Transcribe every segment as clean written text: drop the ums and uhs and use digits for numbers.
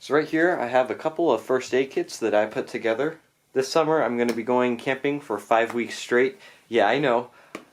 So right here I have a couple of first aid kits that I put together. This summer I'm going to be going camping for 5 weeks straight. Yeah, I know.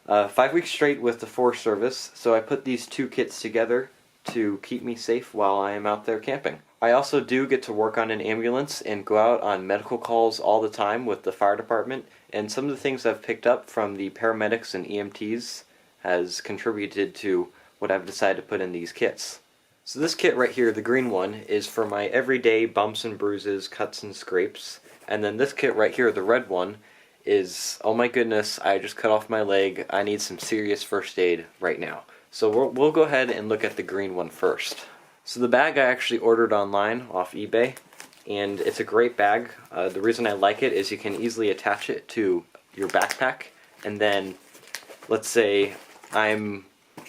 5 weeks straight with the Forest Service, so I put these two kits together to keep me safe while I am out there camping. I also do get to work on an ambulance and go out on medical calls all the time with the fire department, and some of the things I've picked up from the paramedics and EMTs has contributed to what I've decided to put in these kits. So this kit right here, the green one, is for my everyday bumps and bruises, cuts and scrapes. And then this kit right here, the red one, is, oh my goodness, I just cut off my leg, I need some serious first aid right now. So we'll go ahead and look at the green one first. So the bag I actually ordered online off eBay, and it's a great bag. The reason I like it is you can easily attach it to your backpack, and then let's say I'm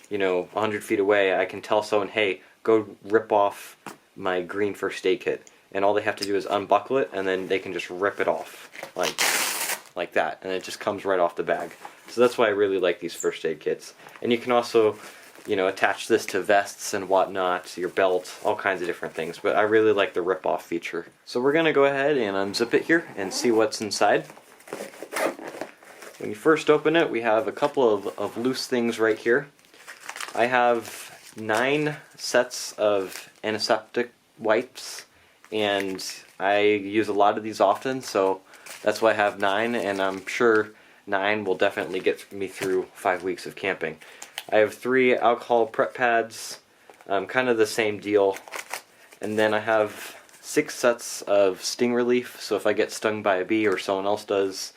100 feet away, I can tell someone, hey, go rip off my green first aid kit, and all they have to do is unbuckle it, and then they can just rip it off like that, and it just comes right off the bag. So that's why I really like these first aid kits. And you can also attach this to vests and whatnot, your belt, all kinds of different things, but I really like the rip off feature. So we're gonna go ahead and unzip it here and see what's inside. When you first open it, we have a couple of loose things right here. I have 9 sets of antiseptic wipes, and I use a lot of these often, so that's why I have 9, and I'm sure 9 will definitely get me through 5 weeks of camping. I have 3 alcohol prep pads, kind of the same deal, and then I have 6 sets of sting relief, so if I get stung by a bee or someone else does,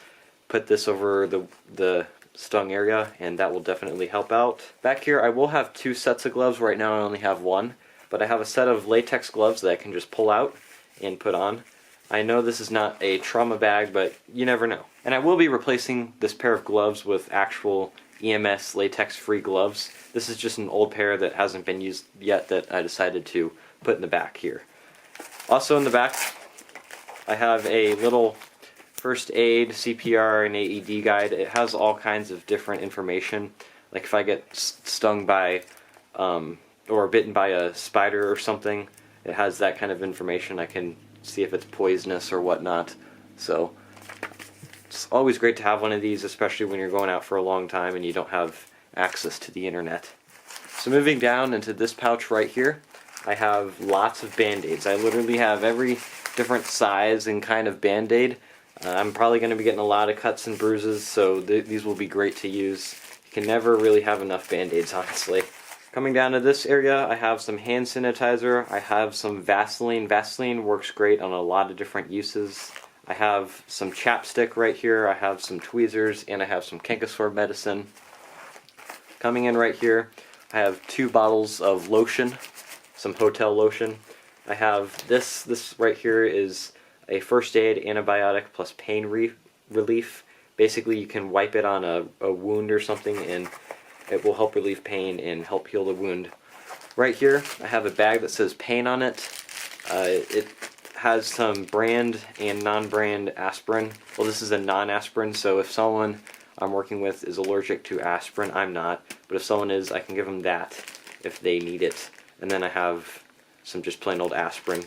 put this over the stung area, and that will definitely help out. Back here I will have 2 sets of gloves. Right now I only have 1, but I have a set of latex gloves that I can just pull out and put on. I know this is not a trauma bag, but you never know. And I will be replacing this pair of gloves with actual EMS latex free gloves. This is just an old pair that hasn't been used yet that I decided to put in the back here. Also in the back I have a little first aid, CPR, and AED guide. It has all kinds of different information. Like if I get stung by or bitten by a spider or something, it has that kind of information. I can see if it's poisonous or whatnot. So it's always great to have one of these, especially when you're going out for a long time and you don't have access to the internet. So moving down into this pouch right here, I have lots of Band-Aids. I literally have every different size and kind of Band-Aid. I'm probably going to be getting a lot of cuts and bruises, so these will be great to use. You can never really have enough Band-Aids, honestly. Coming down to this area, I have some hand sanitizer. I have some Vaseline. Vaseline works great on a lot of different uses. I have some chapstick right here. I have some tweezers, and I have some canker medicine. Coming in right here, I have 2 bottles of lotion, some hotel lotion. I have this right here is a first aid, antibiotic, plus pain relief. Basically you can wipe it on a wound or something and it will help relieve pain and help heal the wound. Right here I have a bag that says pain on it. It has some brand and non-brand aspirin. Well, this is a non-aspirin, so if someone I'm working with is allergic to aspirin, I'm not, but if someone is, I can give them that if they need it. And then I have some just plain old aspirin.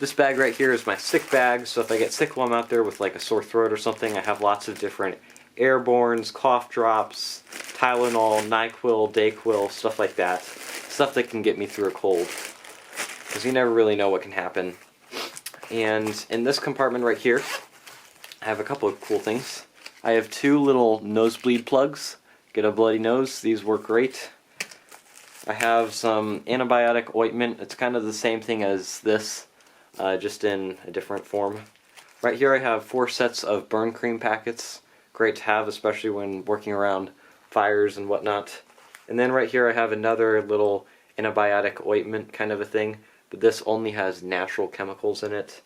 This bag right here is my sick bag, so if I get sick while I'm out there with like a sore throat or something, I have lots of different airbornes, cough drops, Tylenol, NyQuil, Dayquil, stuff like that. Stuff that can get me through a cold, because you never really know what can happen. And in this compartment right here, I have a couple of cool things. I have 2 little nosebleed plugs. Get a bloody nose, these work great. I have some antibiotic ointment. It's kind of the same thing as this, just in a different form. Right here I have 4 sets of burn cream packets. Great to have, especially when working around fires and whatnot. And then right here I have another little antibiotic ointment kind of a thing, but this only has natural chemicals in it,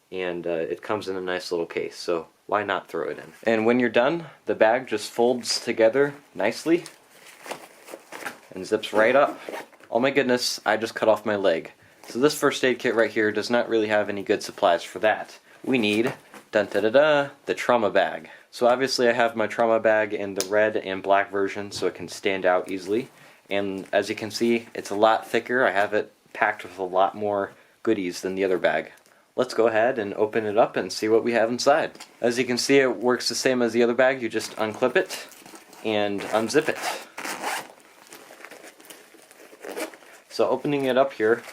and it comes in a nice little case, so why not throw it in? And when you're done, the bag just folds together nicely and zips right up. Oh my goodness, I just cut off my leg. So this first aid kit right here does not really have any good supplies for that. We need, the trauma bag. So obviously I have my trauma bag in the red and black version so it can stand out easily. And as you can see, it's a lot thicker. I have it packed with a lot more goodies than the other bag. Let's go ahead and open it up and see what we have inside. As you can see, it works the same as the other bag. You just unclip it and unzip it. So opening it up here,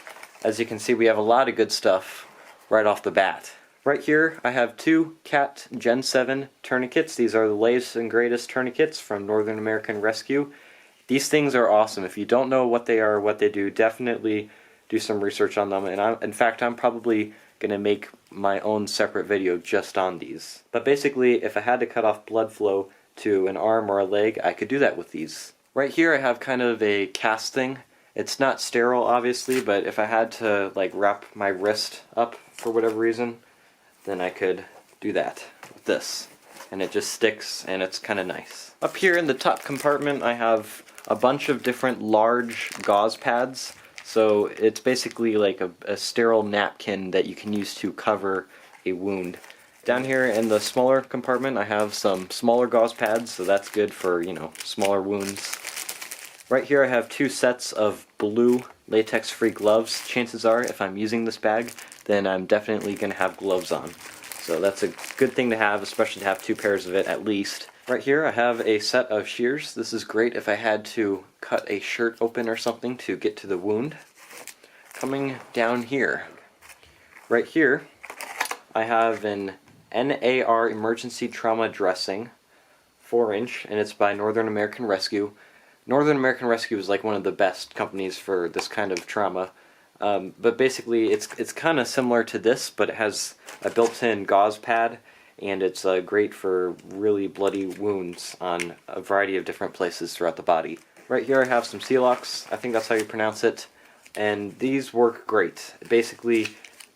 as you can see, we have a lot of good stuff right off the bat. Right here I have 2 Cat Gen 7 tourniquets. These are the latest and greatest tourniquets from Northern American Rescue. These things are awesome. If you don't know what they are or what they do, definitely do some research on them. And in fact, I'm probably going to make my own separate video just on these. But basically, if I had to cut off blood flow to an arm or a leg, I could do that with these. Right here I have kind of a cast thing. It's not sterile, obviously, but if I had to like wrap my wrist up for whatever reason, then I could do that with this. And it just sticks, and it's kind of nice. Up here in the top compartment I have a bunch of different large gauze pads. So it's basically like a sterile napkin that you can use to cover a wound. Down here in the smaller compartment I have some smaller gauze pads, so that's good for, you know, smaller wounds. Right here I have 2 sets of blue latex-free gloves. Chances are, if I'm using this bag, then I'm definitely going to have gloves on. So that's a good thing to have, especially to have 2 pairs of it at least. Right here I have a set of shears. This is great if I had to cut a shirt open or something to get to the wound. Coming down here, right here I have an S.E.R emergency trauma dressing, 4-inch, and it's by Northern American Rescue. Northern American Rescue is like one of the best companies for this kind of trauma. But basically it's kind of similar to this, but it has a built-in gauze pad, and it's great for really bloody wounds on a variety of different places throughout the body. Right here I have some Celox, I think that's how you pronounce it, and these work great. Basically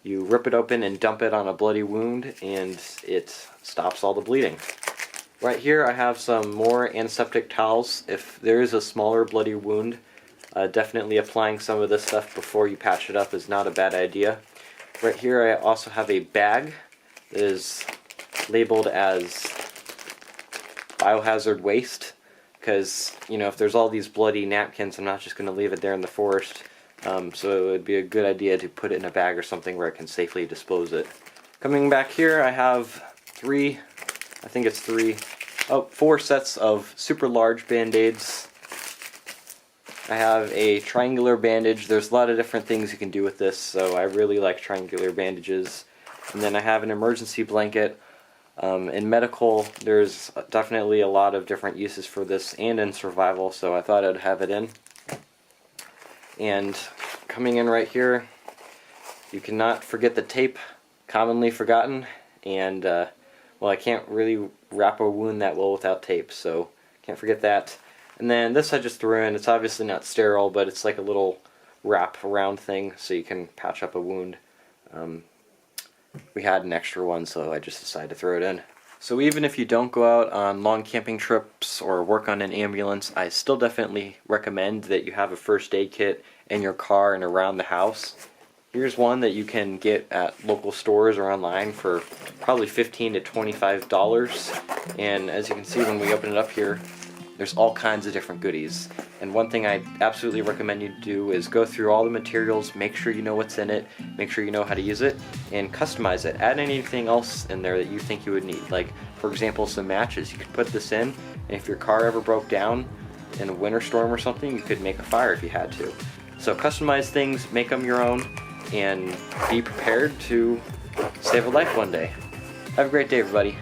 you rip it open and dump it on a bloody wound, and it stops all the bleeding. Right here I have some more antiseptic towels. If there is a smaller bloody wound, definitely applying some of this stuff before you patch it up is not a bad idea. Right here I also have a bag that is labeled as Biohazard Waste, because, you know, if there's all these bloody napkins, I'm not just going to leave it there in the forest. So it would be a good idea to put it in a bag or something where I can safely dispose it. Coming back here I have 4 sets of super large band-aids. I have a triangular bandage. There's a lot of different things you can do with this, so I really like triangular bandages. And then I have an emergency blanket. In medical, there's definitely a lot of different uses for this, and in survival, so I thought I'd have it in. And coming in right here, you cannot forget the tape, commonly forgotten, and well, I can't really wrap a wound that well without tape, so can't forget that. And then this I just threw in. It's obviously not sterile, but it's like a little wrap around thing so you can patch up a wound. We had an extra one, so I just decided to throw it in. So even if you don't go out on long camping trips or work on an ambulance, I still definitely recommend that you have a first aid kit in your car and around the house. Here's one that you can get at local stores or online for probably $15 to $25. And as you can see when we open it up here, there's all kinds of different goodies. And one thing I absolutely recommend you do is go through all the materials, make sure you know what's in it, make sure you know how to use it, and customize it. Add anything else in there that you think you would need. Like, for example, some matches. You could put this in, and if your car ever broke down in a winter storm or something, you could make a fire if you had to. So customize things, make them your own, and be prepared to save a life one day. Have a great day, everybody.